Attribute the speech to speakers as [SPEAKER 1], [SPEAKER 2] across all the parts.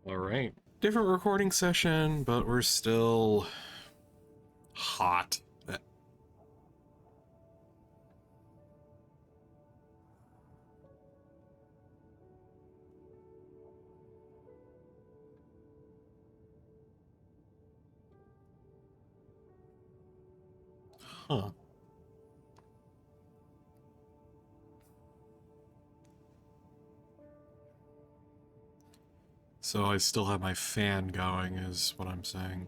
[SPEAKER 1] Alright. Different recording session, but we're still hot. Huh. So I still have my fan going, is what I'm saying.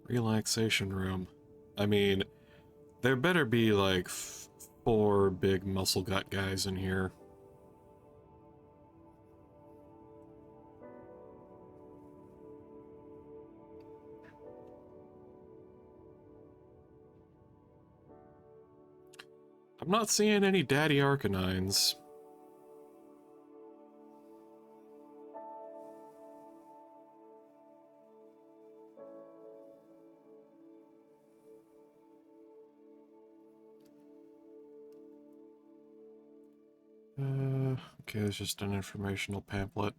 [SPEAKER 1] Relaxation room. I mean, there better be like 4 big muscle gut guys in here. I'm not seeing any daddy Arcanines. Okay, it's just an informational pamphlet.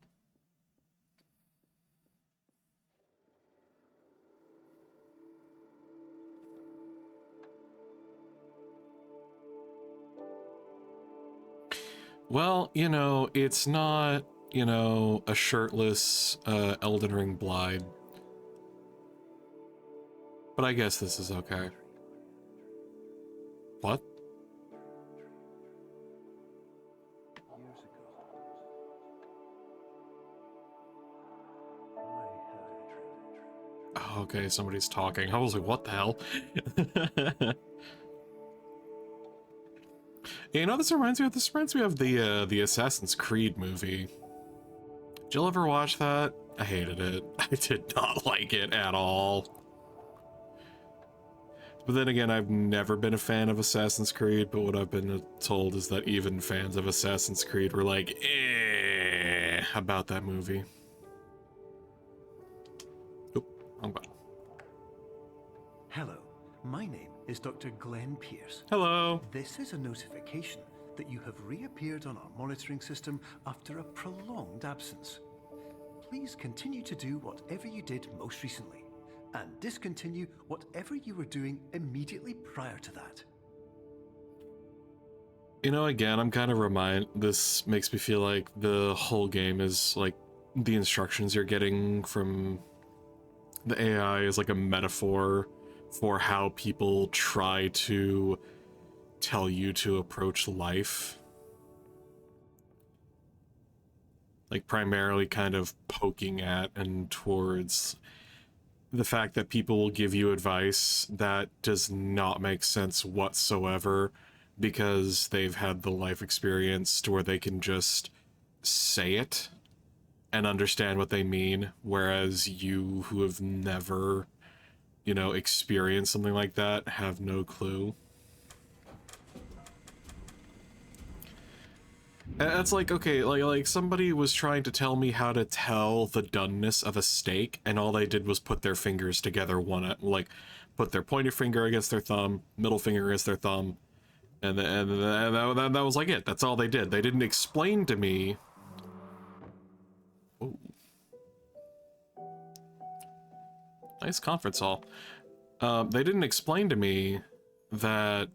[SPEAKER 1] Well, it's not, a shirtless Elden Ring Blide. But I guess this is okay. What? Oh, okay, somebody's talking. I was like, what the hell? This reminds me of the Assassin's Creed movie. Did you ever watch that? I hated it. I did not like it at all. But then again, I've never been a fan of Assassin's Creed, but what I've been told is that even fans of Assassin's Creed were like, about that movie. Oop, wrong button.
[SPEAKER 2] Hello, my name is Dr. Glenn Pierce.
[SPEAKER 1] Hello.
[SPEAKER 2] This is a notification that you have reappeared on our monitoring system after a prolonged absence. Please continue to do whatever you did most recently, and discontinue whatever you were doing immediately prior to that.
[SPEAKER 1] Again, I'm kind of this makes me feel like the whole game is like the instructions you're getting from the AI is like a metaphor for how people try to tell you to approach life. Like primarily kind of poking at and towards the fact that people will give you advice that does not make sense whatsoever because they've had the life experience to where they can just say it and understand what they mean, whereas you who have never, experienced something like that have no clue. It's like, okay, like somebody was trying to tell me how to tell the doneness of a steak, and all they did was put their fingers together, put their pointer finger against their thumb, middle finger against their thumb, and that was like it. That's all they did. They didn't explain to me. Ooh. Nice conference hall. They didn't explain to me that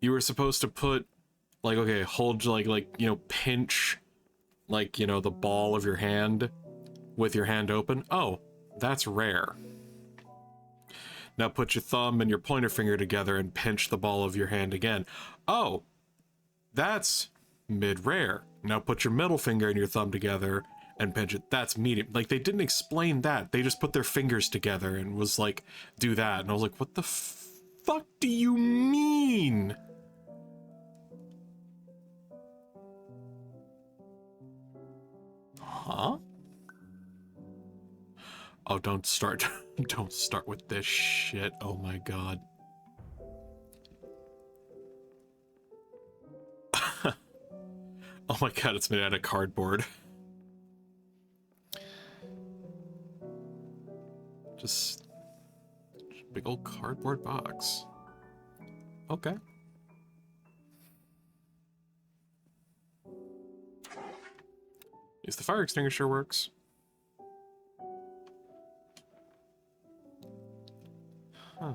[SPEAKER 1] you were supposed to put, like, okay, hold, pinch, the ball of your hand with your hand open. Oh, that's rare. Now put your thumb and your pointer finger together and pinch the ball of your hand again. Oh, that's mid-rare. Now put your middle finger and your thumb together and pinch it. That's medium. Like, they didn't explain that. They just put their fingers together and was like, do that. And I was like, what the fuck do you mean? Huh? Oh, don't start. Don't start with this shit. Oh my god. Oh my god, it's made out of cardboard. Just big old cardboard box. Okay. At least the fire extinguisher works. Huh.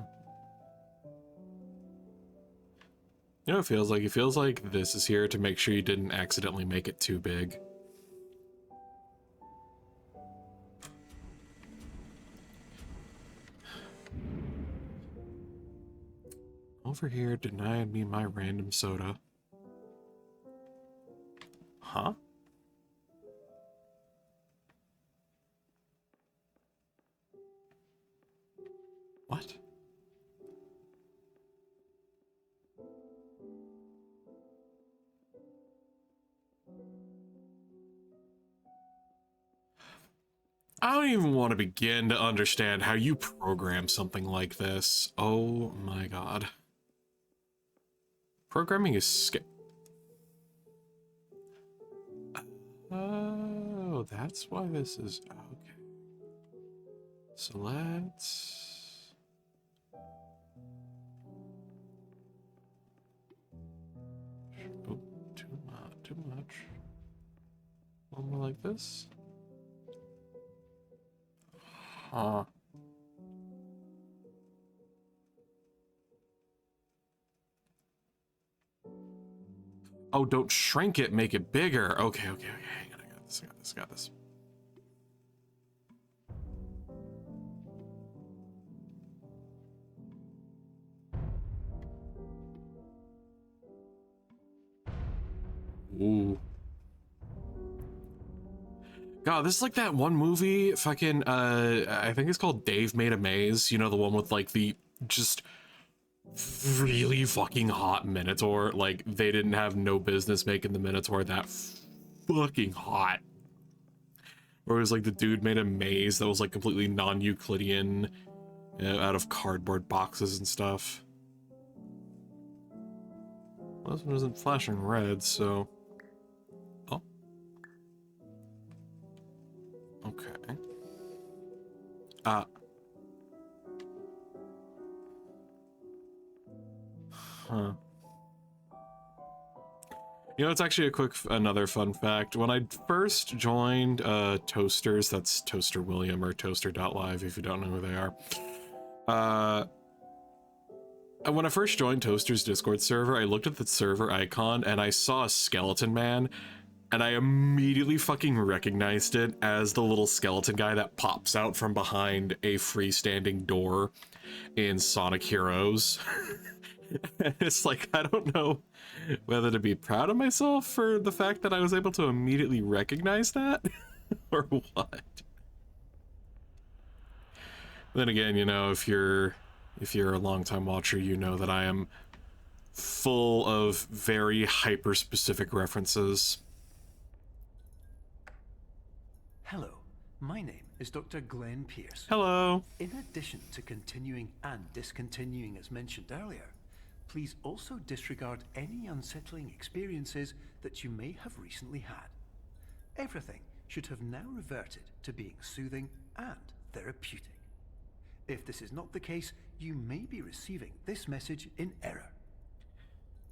[SPEAKER 1] You know what it feels like? It feels like this is here to make sure you didn't accidentally make it too big. Over here denied me my random soda. Huh? What? I don't even want to begin to understand how you program something like this. Oh my god. Programming is Oh, that's why this is... Okay. So let's... Oh, too much. One more like this. Huh. Oh, don't shrink it, make it bigger. Okay. Hang on, I got this. Ooh. God, this is like that one movie, fucking, I think it's called Dave Made a Maze. You know, the one with, like, the just really fucking hot Minotaur. Like, they didn't have no business making the Minotaur that fucking hot. Or it was like the dude made a maze that was, like, completely non-Euclidean, out of cardboard boxes and stuff. Well, this one isn't flashing red, so... Oh. Okay. Huh. You know, it's actually another fun fact. When I first joined Toasters, that's Toaster William or Toaster.live if you don't know who they are. When I first joined Toaster's Discord server, I looked at the server icon and I saw a skeleton man, and I immediately fucking recognized it as the little skeleton guy that pops out from behind a freestanding door in Sonic Heroes. It's like, I don't know whether to be proud of myself for the fact that I was able to immediately recognize that or what. Then again, you know, if you're a longtime watcher, you know that I am full of very hyper-specific references.
[SPEAKER 2] Hello, my name is Dr. Glenn Pierce.
[SPEAKER 1] Hello.
[SPEAKER 2] In addition to continuing and discontinuing as mentioned earlier, please also disregard any unsettling experiences that you may have recently had. Everything should have now reverted to being soothing and therapeutic. If this is not the case, you may be receiving this message in error.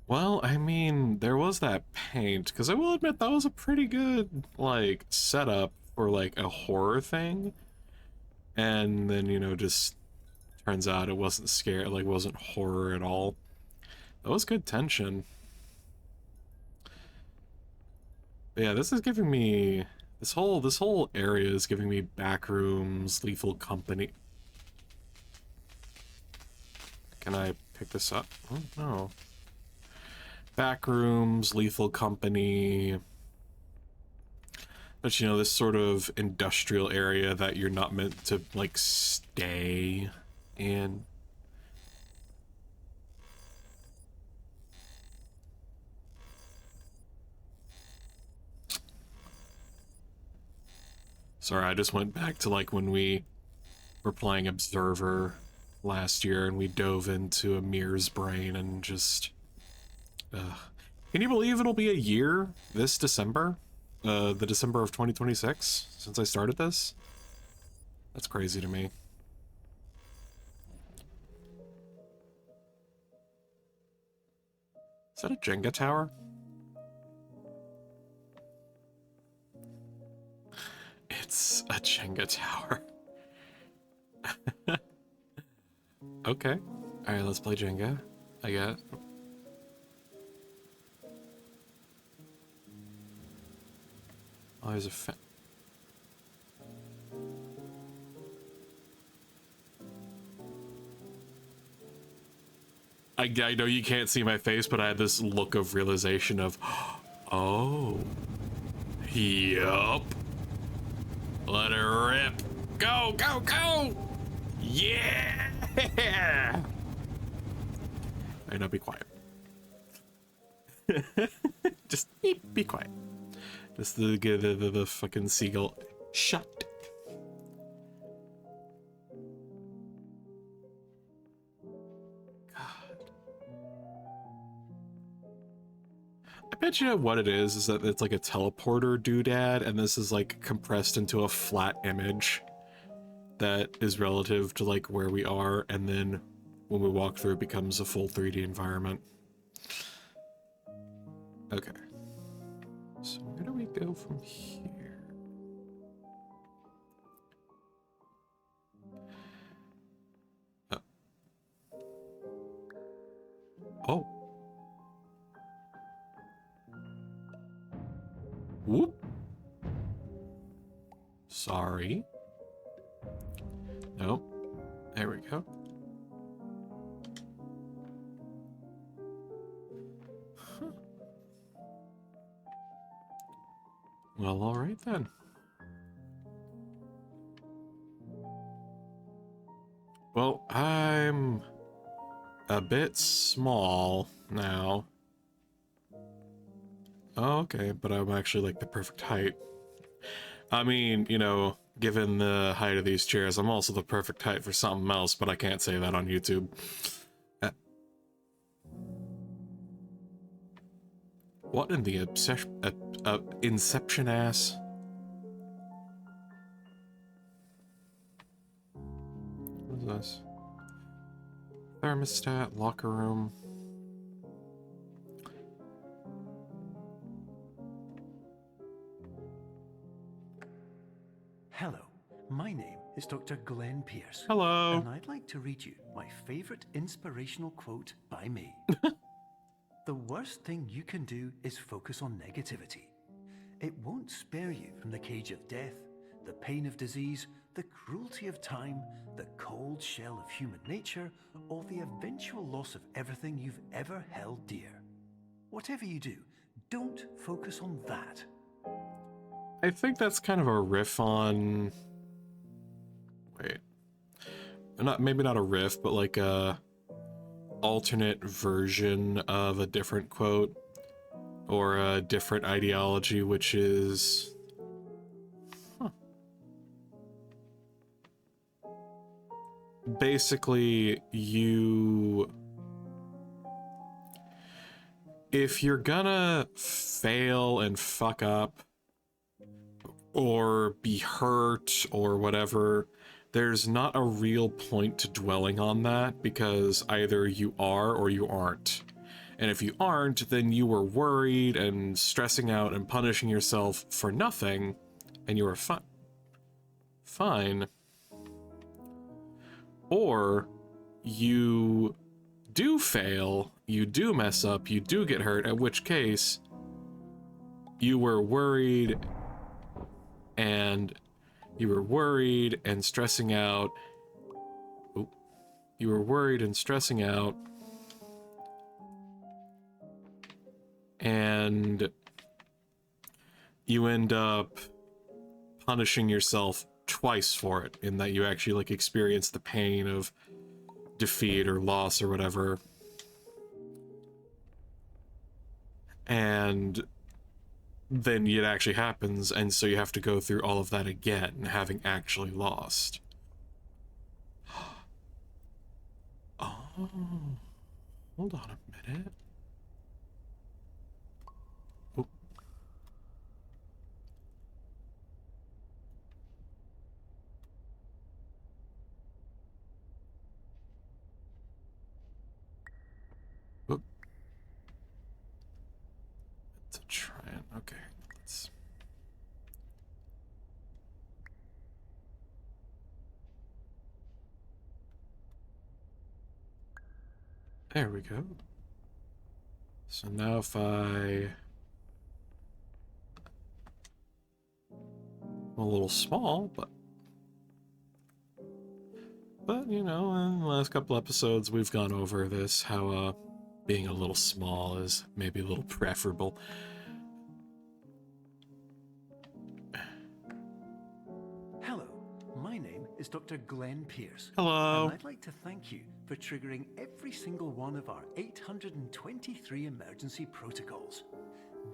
[SPEAKER 1] Well, I mean, there was that paint, because I will admit that was a pretty good, like, setup for, like, a horror thing. And then, you know, just turns out it wasn't scary, like, wasn't horror at all. That was good tension. But yeah, this is giving me... This whole area is giving me Backrooms, Lethal Company. Can I pick this up? Oh, no. Backrooms, Lethal Company. But, you know, this sort of industrial area that you're not meant to, like, stay in. Sorry, I just went back to, like, when we were playing Observer last year and we dove into Amir's brain and just... Can you believe it'll be a year this December? The December of 2026 since I started this? That's crazy to me. Is that a Jenga tower? Jenga tower. Okay. Alright, let's play Jenga, I guess. Oh, there's a I know you can't see my face, but I had this look of realization of, oh, yup. Let it rip. Go, go, go! Yeah! Alright, now be quiet. Just be quiet. Just the fucking seagull. Shut. I bet you know what it is that it's like a teleporter doodad, and this is like compressed into a flat image that is relative to like where we are, and then when we walk through it becomes a full 3D environment. Okay. So where do we go from here? Oh. Whoop. Sorry. Nope. There we go. Huh. Well, all right then. Well, I'm a bit small now. Oh, okay, but I'm actually like the perfect height. I mean, you know, given the height of these chairs, I'm also the perfect height for something else, but I can't say that on YouTube. What in the inception ass? What is this? Thermostat, locker room.
[SPEAKER 2] Hello, my name is Dr. Glenn Pierce.
[SPEAKER 1] Hello.
[SPEAKER 2] And I'd like to read you my favorite inspirational quote by me. The worst thing you can do is focus on negativity. It won't spare you from the cage of death, the pain of disease, the cruelty of time, the cold shell of human nature, or the eventual loss of everything you've ever held dear. Whatever you do, don't focus on that.
[SPEAKER 1] I think that's kind of a riff on... Wait. Maybe not a riff, but like a alternate version of a different quote. Or a different ideology, which is... Huh. Basically, if you're gonna fail and fuck up, or be hurt, or whatever, there's not a real point to dwelling on that, because either you are or you aren't. And if you aren't, then you were worried and stressing out and punishing yourself for nothing, and you were fine. Or you do fail, you do mess up, you do get hurt, at which case you were worried and stressing out. You were worried and stressing out, and you end up punishing yourself twice for it, in that you actually like experience the pain of defeat or loss or whatever, and then it actually happens, and so you have to go through all of that again, having actually lost. Oh, hold on a minute. Oh. Oh. It's a try it. Okay, let's... There we go. So now if I'm a little small, but you know, in the last couple episodes we've gone over this, how being a little small is maybe a little preferable.
[SPEAKER 2] Hello, my name is Dr. Glenn Pierce.
[SPEAKER 1] Hello.
[SPEAKER 2] And I'd like to thank you for triggering every single one of our 823 emergency protocols.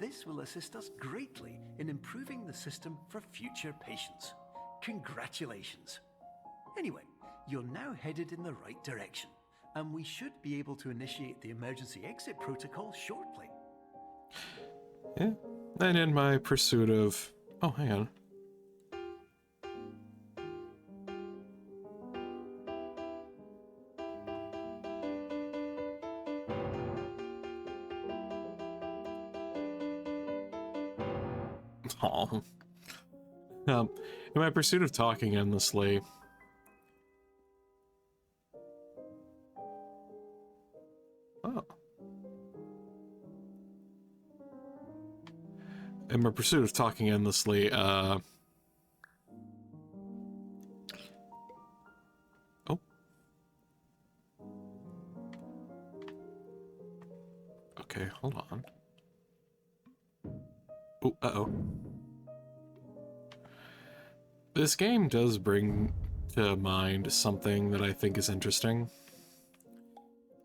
[SPEAKER 2] This will assist us greatly in improving the system for future patients. Congratulations. Anyway, you're now headed in the right direction, and we should be able to initiate the emergency exit protocol shortly.
[SPEAKER 1] Yeah, and in my pursuit of... Oh, hang on. Oh. In my pursuit of talking endlessly... Oh. In my pursuit of talking endlessly, Oh. Okay, hold on. Oh, uh-oh. This game does bring to mind something that I think is interesting.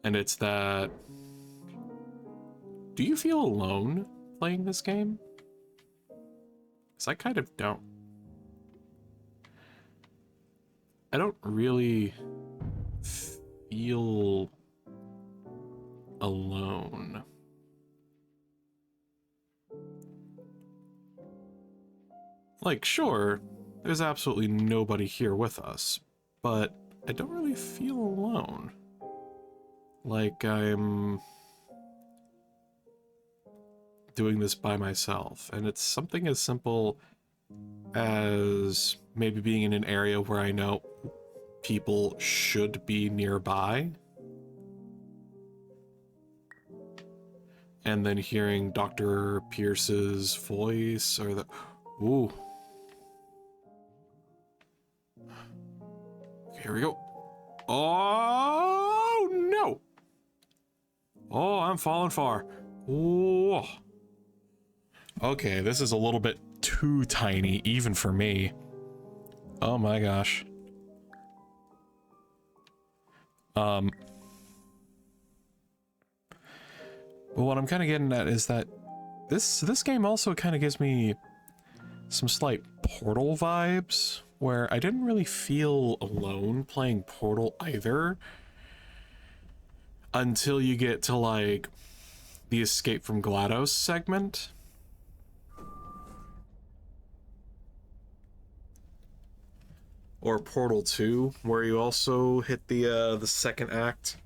[SPEAKER 1] And it's that... Do you feel alone playing this game? Because I kind of don't. I don't really feel alone. Like, sure, there's absolutely nobody here with us, but I don't really feel alone. Like I'm doing this by myself, and it's something as simple as maybe being in an area where I know people should be nearby, and then hearing Dr. Pierce's voice, or the... Ooh. Here we go. Oh, no! Oh, I'm falling far. Whoa. Okay, this is a little bit too tiny, even for me. Oh my gosh. But what I'm kind of getting at is that this game also kind of gives me some slight Portal vibes, where I didn't really feel alone playing Portal either, until you get to, like, the Escape from GLaDOS segment. Or Portal 2, where you also hit the second act.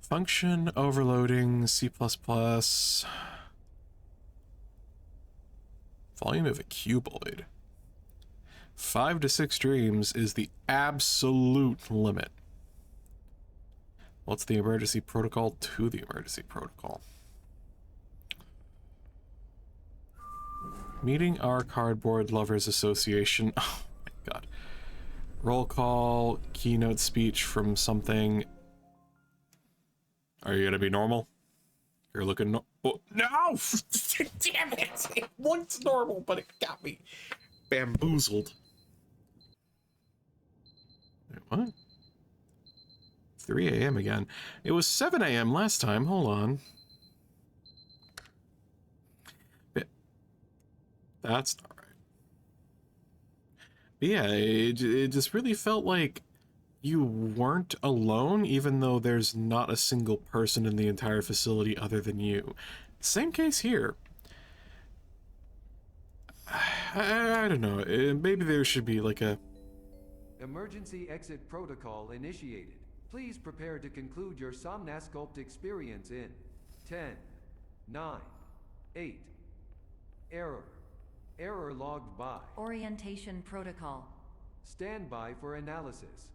[SPEAKER 1] Function overloading, C++. Volume of a cuboid. 5 to 6 dreams is the absolute limit. What's the emergency protocol to the emergency protocol? Meeting our Cardboard Lovers Association. Oh my god. Roll call, keynote speech from something. Are you gonna be normal? You're looking oh, no! Damn it! It looked normal, but it got me bamboozled. Wait, what? 3 a.m. again. It was 7 a.m. last time. Hold on. That's not right. But yeah, it just really felt like you weren't alone, even though there's not a single person in the entire facility other than you. Same case here. I don't know. Maybe there should be like a...
[SPEAKER 3] Emergency exit protocol initiated. Please prepare to conclude your Somnasculpt experience in 10, 9, 8. Error. Error logged by.
[SPEAKER 4] Orientation protocol.
[SPEAKER 3] Stand by for analysis.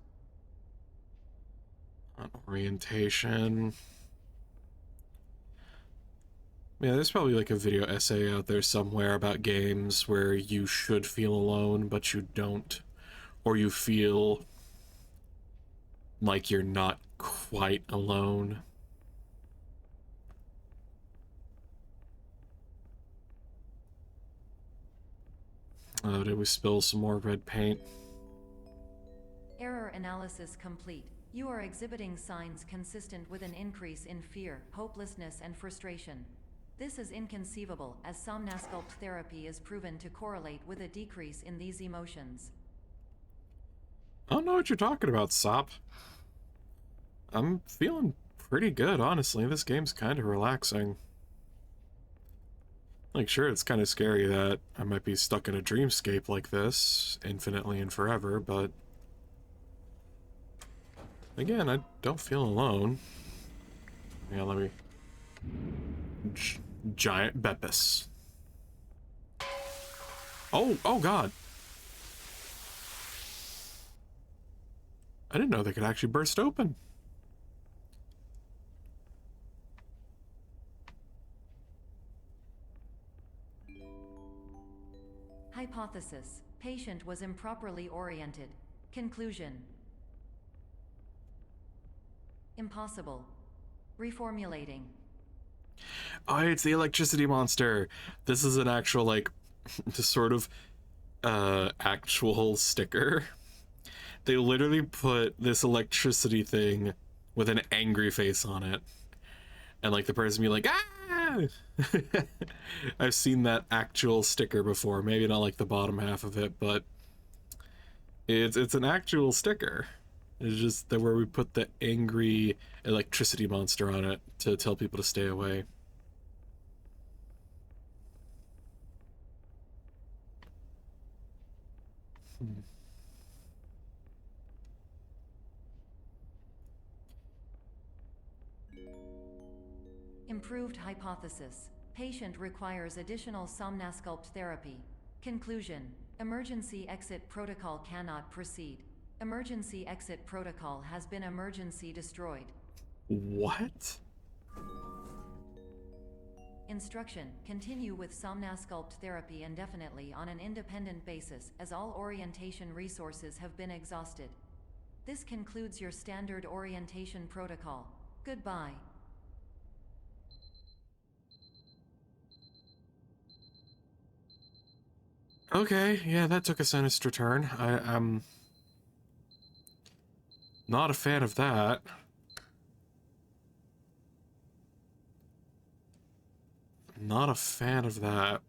[SPEAKER 1] Orientation. Yeah, there's probably like a video essay out there somewhere about games where you should feel alone, but you don't. Or you feel like you're not quite alone. Oh, did we spill some more red paint?
[SPEAKER 4] Error analysis complete. You are exhibiting signs consistent with an increase in fear, hopelessness, and frustration. This is inconceivable, as somnasculpt therapy is proven to correlate with a decrease in these emotions.
[SPEAKER 1] I don't know what you're talking about, Sop. I'm feeling pretty good, honestly. This game's kind of relaxing. Like, sure, it's kind of scary that I might be stuck in a dreamscape like this, infinitely and forever, but... Again, I don't feel alone. Yeah, let me... Giant Beppis. Oh god! I didn't know they could actually burst open.
[SPEAKER 4] Hypothesis. Patient was improperly oriented. Conclusion. Impossible. Reformulating.
[SPEAKER 1] Oh, it's the electricity monster. This is an actual, like, sort of, actual sticker. They literally put this electricity thing with an angry face on it. And, like, the person be like, ah! I've seen that actual sticker before. Maybe not, like, the bottom half of it, but it's an actual sticker. It's just that where we put the angry electricity monster on it to tell people to stay away.
[SPEAKER 4] Improved hypothesis. Patient requires additional somnasculpt therapy. Conclusion. Emergency exit protocol cannot proceed. Emergency exit protocol has been emergency destroyed.
[SPEAKER 1] What?
[SPEAKER 4] Instruction. Continue with somnasculpt therapy indefinitely on an independent basis, as all orientation resources have been exhausted. This concludes your standard orientation protocol. Goodbye.
[SPEAKER 1] Okay, yeah, that took a sinister turn. I'm not a fan of that. Not a fan of that.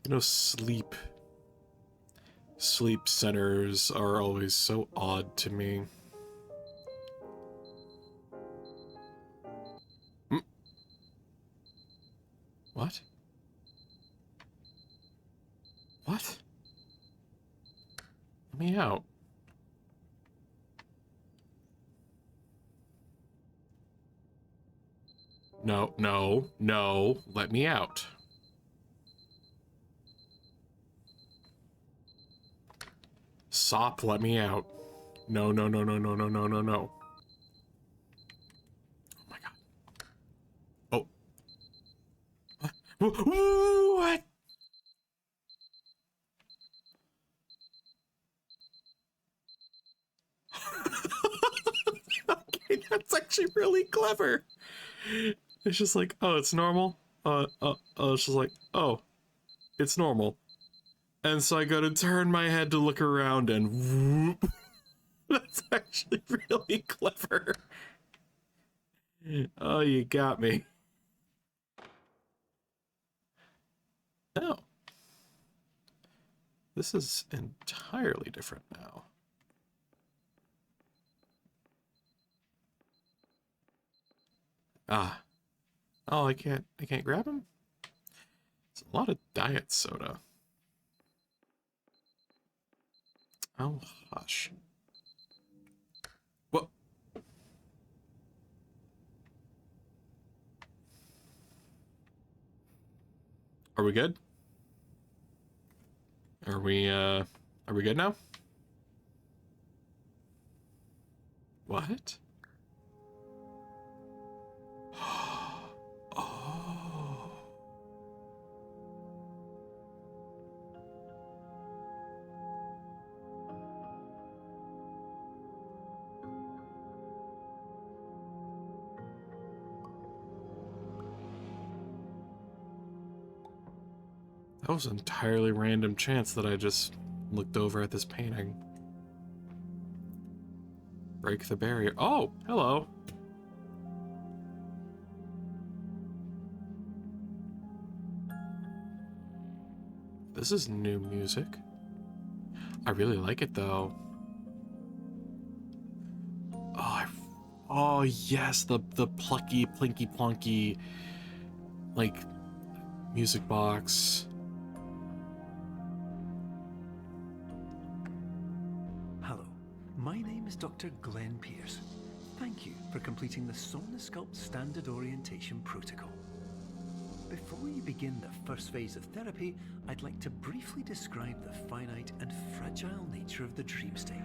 [SPEAKER 1] You know, sleep centers are always so odd to me. What? What? Let me out. No, no, no, let me out. Sop, let me out. No, no, no, no, no, no, no, no, no. Oh my god. Oh. What? Okay, that's actually really clever. It's just like, oh, it's normal. It's just like, oh, it's normal. And so I go to turn my head to look around and whoop. That's actually really clever. Oh, you got me. Oh. This is entirely different now. Ah. Oh, I can't grab him? It's a lot of diet soda. Oh, hush. What? Are we good? Are we good now? What? Oh. That was an entirely random chance that I just looked over at this painting. Break the barrier. Oh, hello. This is new music. I really like it though. Oh yes, the plucky, plinky, plonky, like, music box.
[SPEAKER 2] Hello, my name is Dr. Glenn Pierce. Thank you for completing the Somnosculpt Standard Orientation Protocol. Before you begin the first phase of therapy, I'd like to briefly describe the finite and fragile nature of the dream state.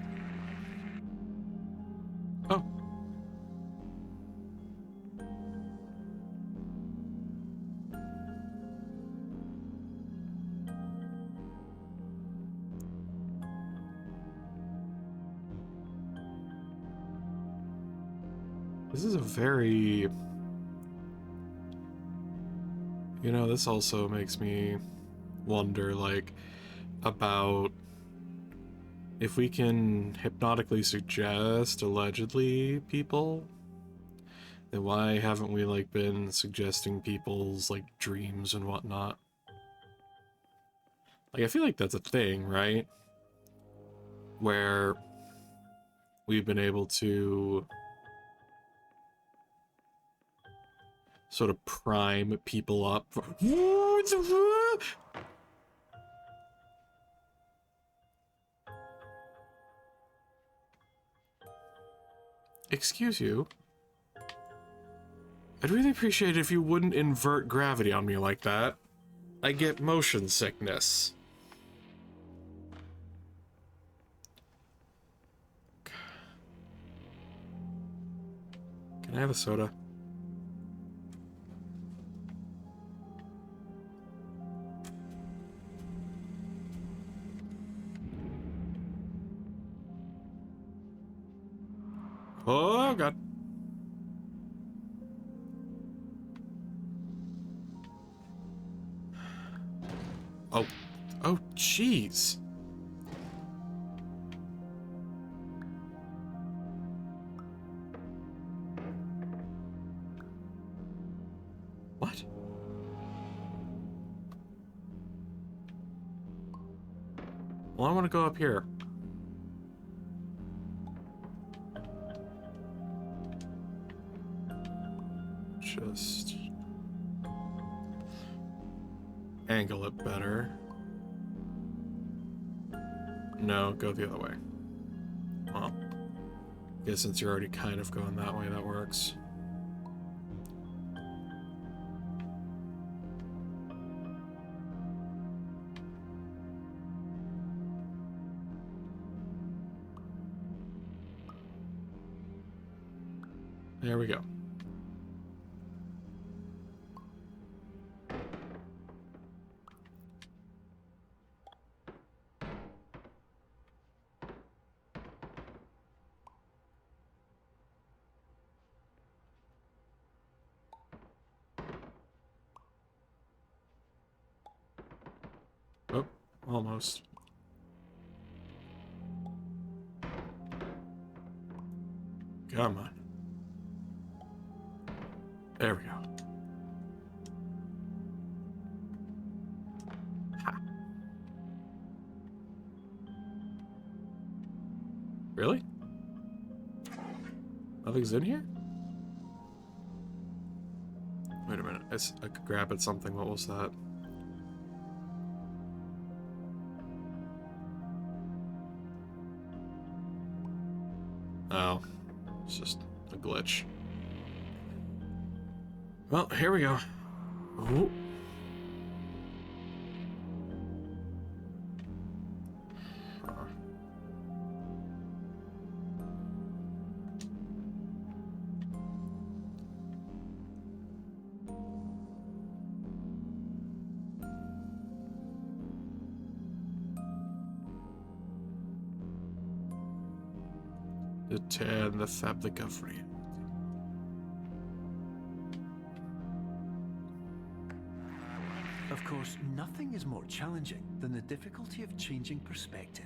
[SPEAKER 1] Oh. This is a very... You know, this also makes me wonder, like, about if we can hypnotically suggest, allegedly, people, then why haven't we, like, been suggesting people's, like, dreams and whatnot? Like, I feel like that's a thing, right? Where we've been able to sort of prime people up for... Excuse you? I'd really appreciate it if you wouldn't invert gravity on me like that. I get motion sickness. Can I have a soda? Oh, God. Oh. Oh, jeez. What? Well, I want to go up here. Just angle it better. No, go the other way. Well, I guess since you're already kind of going that way, that works. There we go. Oh, almost. Come on. There we go. Ha. Really? Nothing's in here? Wait a minute. I could grab at something. What was that? Oh. It's just a glitch. Well, here we go. Ooh. to tear the fabric of reality.
[SPEAKER 2] Of course, nothing is more challenging than the difficulty of changing perspective,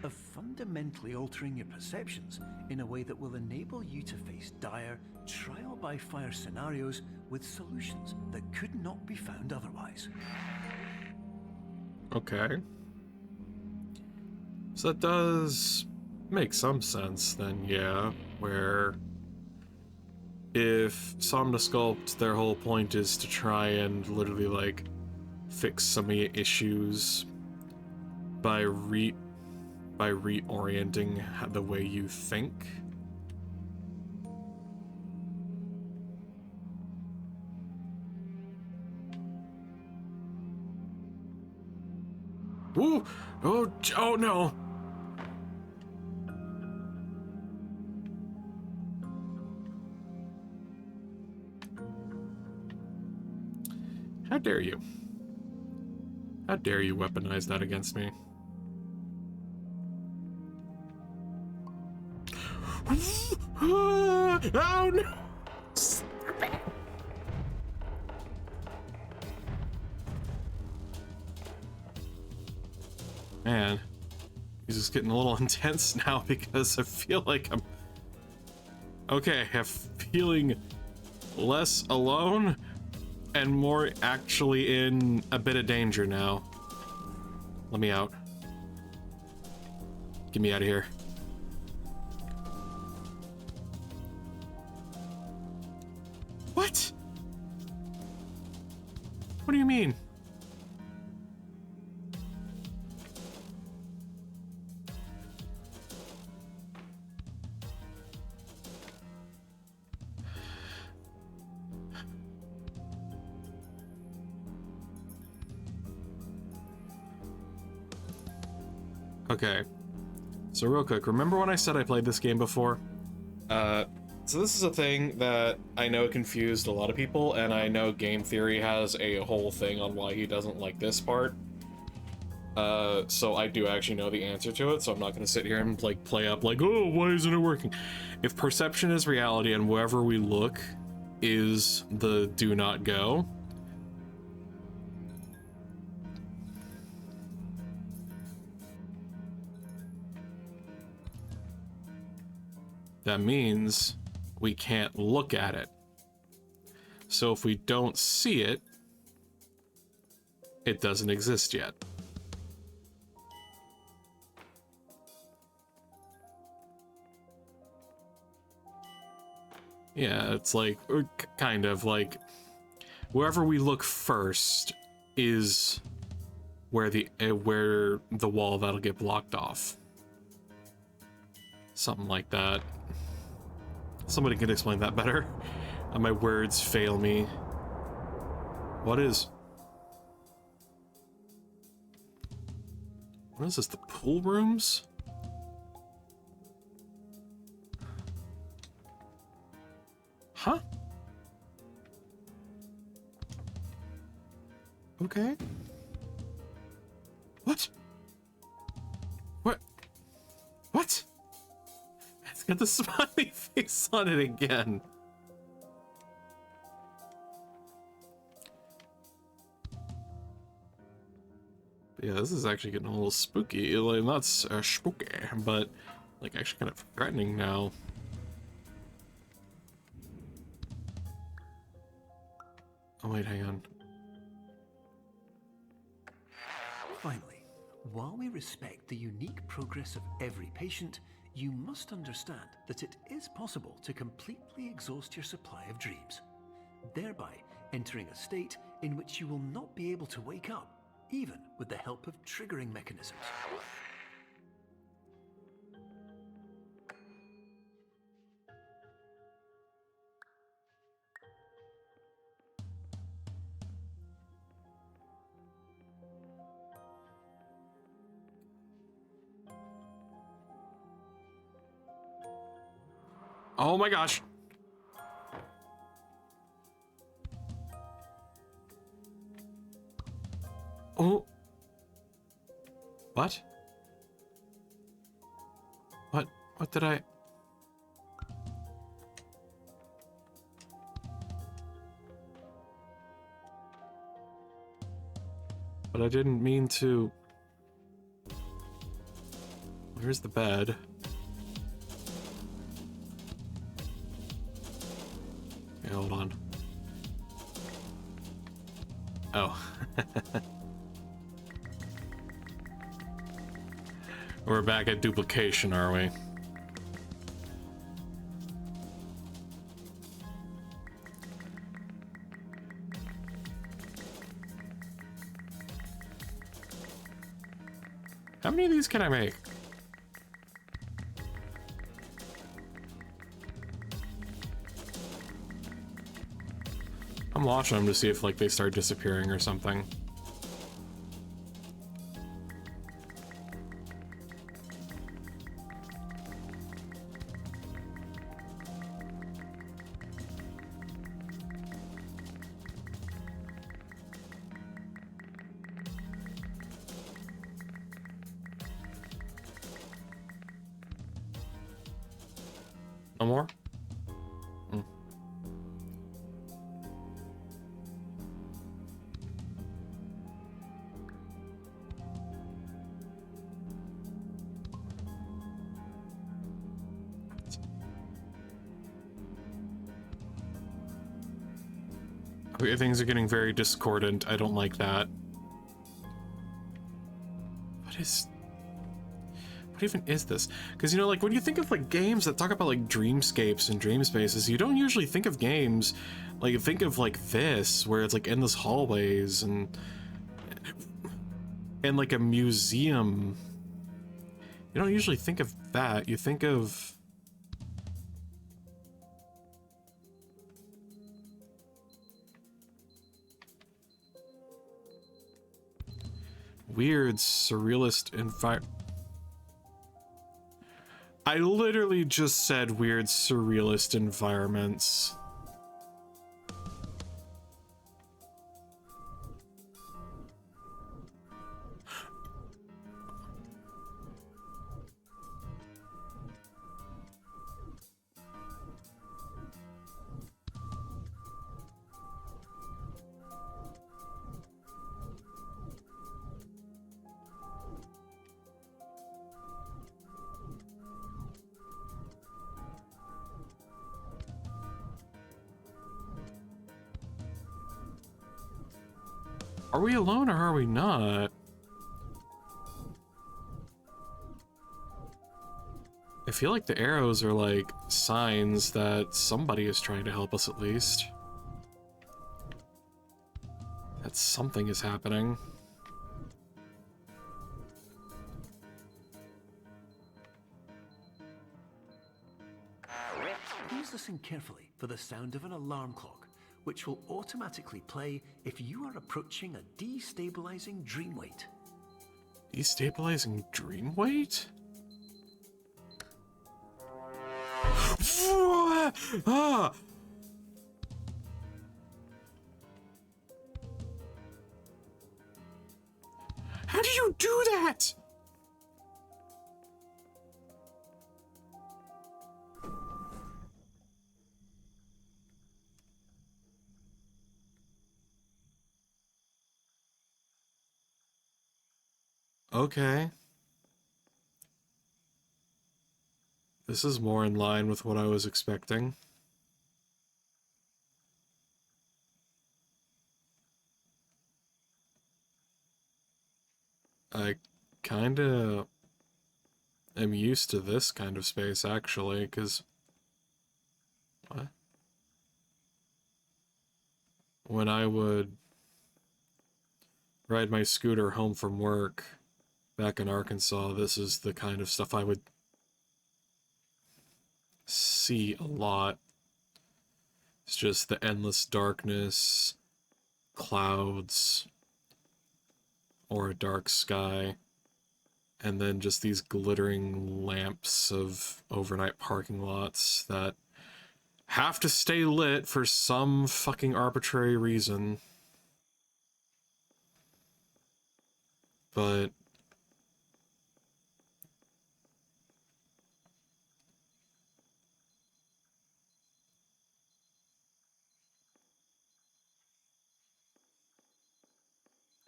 [SPEAKER 2] of fundamentally altering your perceptions in a way that will enable you to face dire, trial-by-fire scenarios with solutions that could not be found otherwise.
[SPEAKER 1] Okay. So that does make some sense then, yeah, where if Somnosculpt, their whole point is to try and literally, like, fix some of your issues by reorienting the way you think. Ooh! Oh no! How dare you? How dare you weaponize that against me? Oh no! Stop it! Man, he's just getting a little intense now because I feel like I'm... Okay, I'm feeling less alone and more actually in a bit of danger now. Let me out. Get me out of here. What? What do you mean? Okay, so real quick, remember when I said I played this game before? So this is a thing that I know confused a lot of people, and I know game theory has a whole thing on why he doesn't like this part. So I do actually know the answer to it, so I'm not gonna sit here and like play up like, oh, why isn't it working? If perception is reality and wherever we look is the do not go, that means we can't look at it. So if we don't see it, it doesn't exist yet. Yeah, it's like, or kind of like, wherever we look first is where the wall that'll get blocked off. Something like that. Somebody could explain that better. My words fail me. What is this, the pool rooms? Huh? Okay. What? What? It's got the smiley face on it again. But yeah, this is actually getting a little spooky. Like, not spooky, but like actually kind of threatening now. Oh wait, hang on.
[SPEAKER 2] Finally, while we respect the unique progress of every patient, you must understand that it is possible to completely exhaust your supply of dreams, thereby entering a state in which you will not be able to wake up, even with the help of triggering mechanisms.
[SPEAKER 1] Oh my gosh. Oh. What? What did I... But I didn't mean to... Where's the bed? Okay, hold on. Oh. We're back at duplication, are we? How many of these can I make? I'm watching them to see if, like, they start disappearing or something. No more? Okay, things are getting very discordant. I don't like that. What even is this? Because, you know, like, when you think of, like, games that talk about, like, dreamscapes and dream spaces, you don't usually think of games, like, think of, like, this, where it's, like, endless hallways and like, a museum. You don't usually think of that. You think of... weird, surrealist environment. I literally just said weird, surrealist environments. Are we alone or are we not? I feel like the arrows are like signs that somebody is trying to help us at least. That something is happening.
[SPEAKER 2] Please listen carefully for the sound of an alarm clock, which will automatically play if you are approaching a destabilizing dream weight.
[SPEAKER 1] Destabilizing dream weight? Ah! How do you do that? Okay. This is more in line with what I was expecting. I kinda am used to this kind of space, actually, because... What? When I would ride my scooter home from work back in Arkansas, this is the kind of stuff I would see a lot. It's just the endless darkness, clouds, or a dark sky, and then just these glittering lamps of overnight parking lots that have to stay lit for some fucking arbitrary reason. But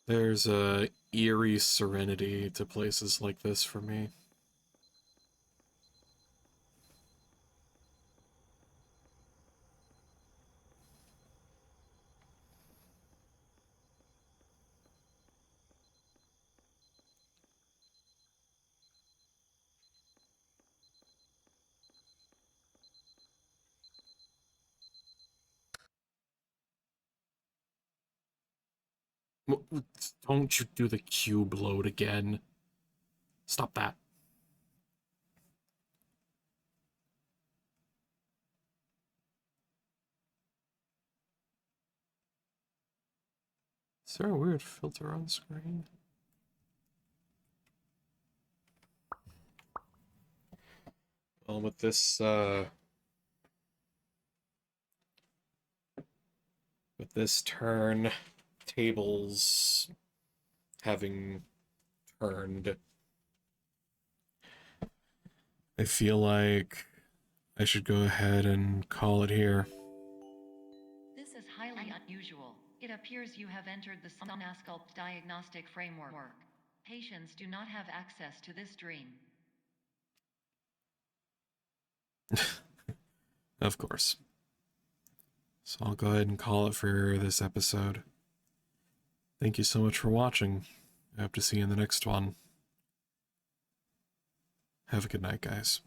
[SPEAKER 1] There's a eerie serenity to places like this for me. Don't you do the cube load again. Stop that. Is there a weird filter on screen? Well, with this turn, tables having turned, I feel like I should go ahead and call it here.
[SPEAKER 4] This is highly unusual. It appears you have entered the Somnasculpt diagnostic framework. Patients do not have access to this dream.
[SPEAKER 1] Of course. So I'll go ahead and call it for this episode. Thank you so much for watching. I hope to see you in the next one. Have a good night, guys.